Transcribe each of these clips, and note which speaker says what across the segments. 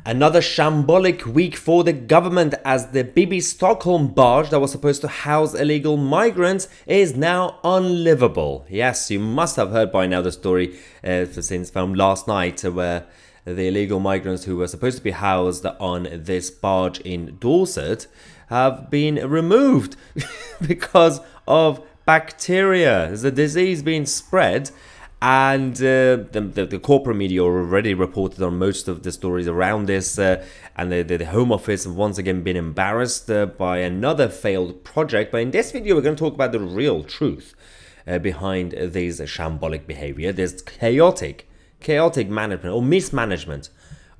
Speaker 1: Another shambolic week for the government as the Bibby Stockholm barge that was supposed to house illegal migrants is now unlivable. Yes, you must have heard by now the story since from last night where the illegal migrants who were supposed to be housed on this barge in Dorset have been removed because of bacteria. There's a disease being spread. And the corporate media already reported on most of the stories around this, and the Home Office have once again been embarrassed by another failed project. But in this video, we're going to talk about the real truth behind this shambolic behavior. There's chaotic management or mismanagement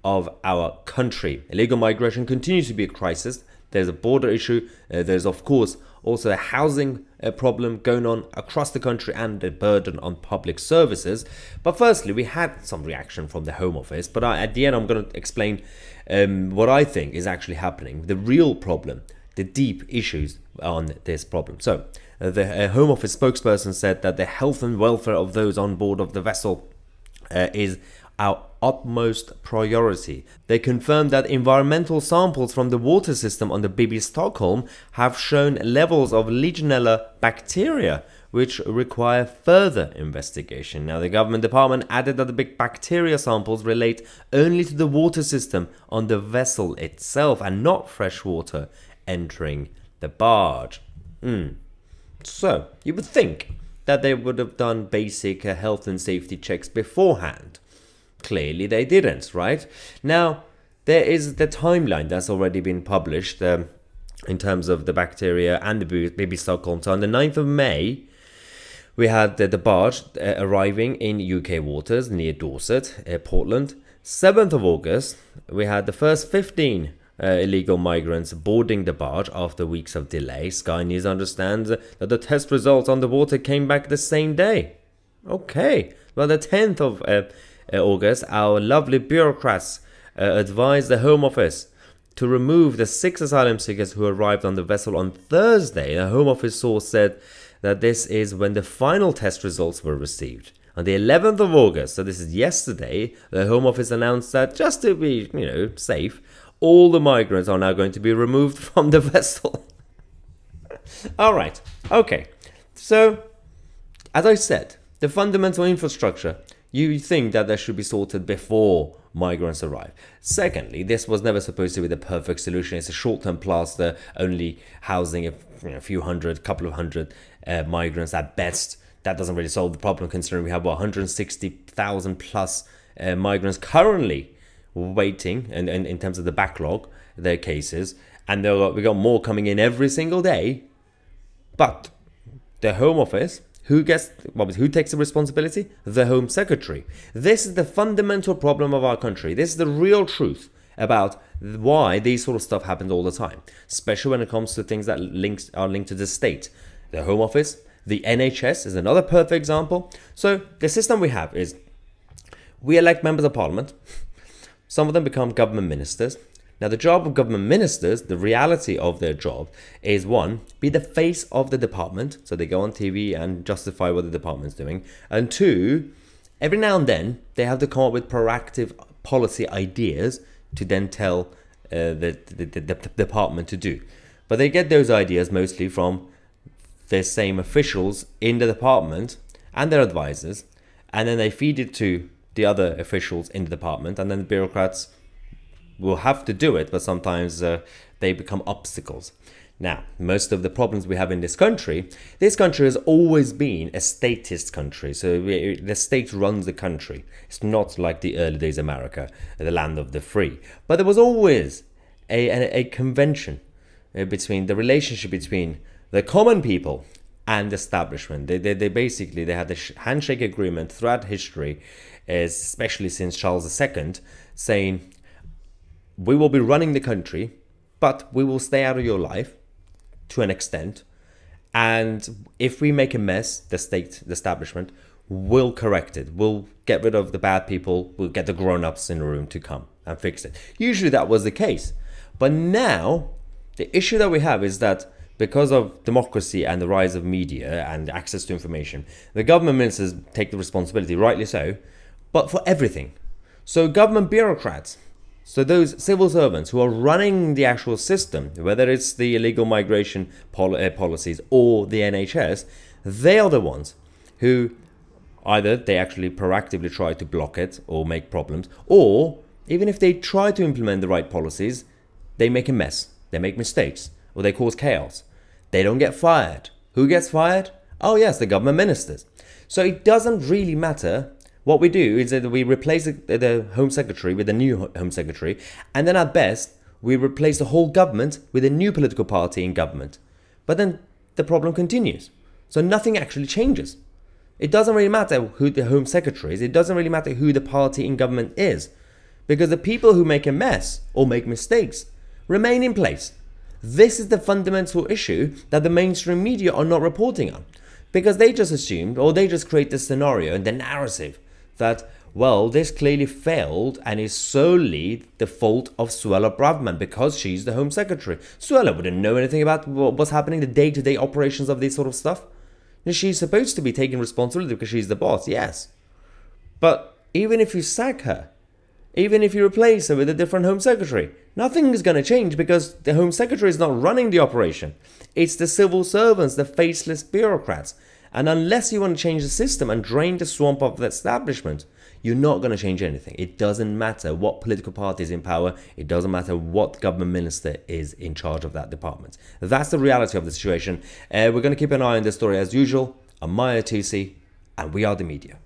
Speaker 1: of our country. Illegal migration continues to be a crisis. There's a border issue. There's, of course, also a housing problem going on across the country and a burden on public services. But firstly, we had some reaction from the Home Office. But at the end, I'm going to explain what I think is actually happening, the real problem, the deep issues on this problem. So the Home Office spokesperson said that the health and welfare of those on board of the vessel is our utmost priority. They confirmed that environmental samples from the water system on the Bibby Stockholm have shown levels of Legionella bacteria, which require further investigation. Now, the government department added that the big bacteria samples relate only to the water system on the vessel itself and not fresh water entering the barge. So, you would think that they would have done basic health and safety checks beforehand. Clearly they didn't, right? Now, there is the timeline that's already been published in terms of the bacteria and the Bibby Stockholm. So on the 9th of May, we had the barge arriving in UK waters near Dorset, Portland. 7th of August, we had the first 15 illegal migrants boarding the barge after weeks of delay. Sky News understands that the test results on the water came back the same day. Okay, well, the 10th of August, our lovely bureaucrats advised the Home Office to remove the 6 asylum seekers who arrived on the vessel on Thursday. The Home Office source said that this is when the final test results were received. On the 11th of August, so this is yesterday, the Home Office announced that just to be, safe, all the migrants are now going to be removed from the vessel. All right, okay. So, as I said, the fundamental infrastructure, you think that should be sorted before migrants arrive. Secondly, this was never supposed to be the perfect solution. It's a short-term plaster, only housing a few hundred, couple of hundred migrants at best. That doesn't really solve the problem, considering we have 160,000 plus migrants currently waiting, and in terms of the backlog, their cases, and we got more coming in every single day. But the Home Office, who takes the responsibility? The Home Secretary. This is the fundamental problem of our country. This is the real truth about why these sort of stuff happens all the time, especially when it comes to things that are linked to the state. The Home Office, the NHS is another perfect example. So the system we have is we elect members of parliament. Some of them become government ministers. Now, the job of government ministers, the reality of their job is, one, be the face of the department. So they go on TV and justify what the department's doing. And two, every now and then, they have to come up with proactive policy ideas to then tell the department to do. But they get those ideas mostly from their same officials in the department and their advisors. And then they feed it to the other officials in the department. And then the bureaucrats will have to do it, but sometimes they become obstacles. Now, most of the problems we have in this country has always been a statist country. So the state runs the country. It's not like the early days America, the land of the free. But there was always a convention between the relationship between the common people and the establishment. They basically had the handshake agreement throughout history, especially since Charles II, saying, we will be running the country, but we will stay out of your life to an extent. And if we make a mess, the state, the establishment, will correct it. We'll get rid of the bad people. We'll get the grown-ups in the room to come and fix it. Usually that was the case. But now, the issue that we have is that because of democracy and the rise of media and access to information, the government ministers take the responsibility, rightly so, but for everything. So government bureaucrats, So those civil servants who are running the actual system, whether it's the illegal migration policies or the NHS, they are the ones who either they actually proactively try to block it or make problems, or even if they try to implement the right policies, they make a mess, they make mistakes, or they cause chaos. They don't get fired. Who gets fired? Oh yes, the government ministers. So it doesn't really matter. What we do is that we replace the Home Secretary with a new Home Secretary, and then at best, we replace the whole government with a new political party in government. But then the problem continues. So nothing actually changes. It doesn't really matter who the Home Secretary is. It doesn't really matter who the party in government is. Because the people who make a mess or make mistakes remain in place. This is the fundamental issue that the mainstream media are not reporting on. Because they just assumed, or they just create this scenario and the narrative that, well, this clearly failed and is solely the fault of Suella Braverman because she's the Home Secretary. Suella wouldn't know anything about what's happening, the day-to-day operations of this sort of stuff. She's supposed to be taking responsibility because she's the boss, yes. But even if you sack her, even if you replace her with a different Home Secretary, nothing is going to change because the Home Secretary is not running the operation. It's the civil servants, the faceless bureaucrats. And unless you want to change the system and drain the swamp of the establishment, you're not going to change anything. It doesn't matter what political party is in power. It doesn't matter what government minister is in charge of that department. That's the reality of the situation. We're going to keep an eye on this story as usual. I'm Mahyar Tousi, and we are the media.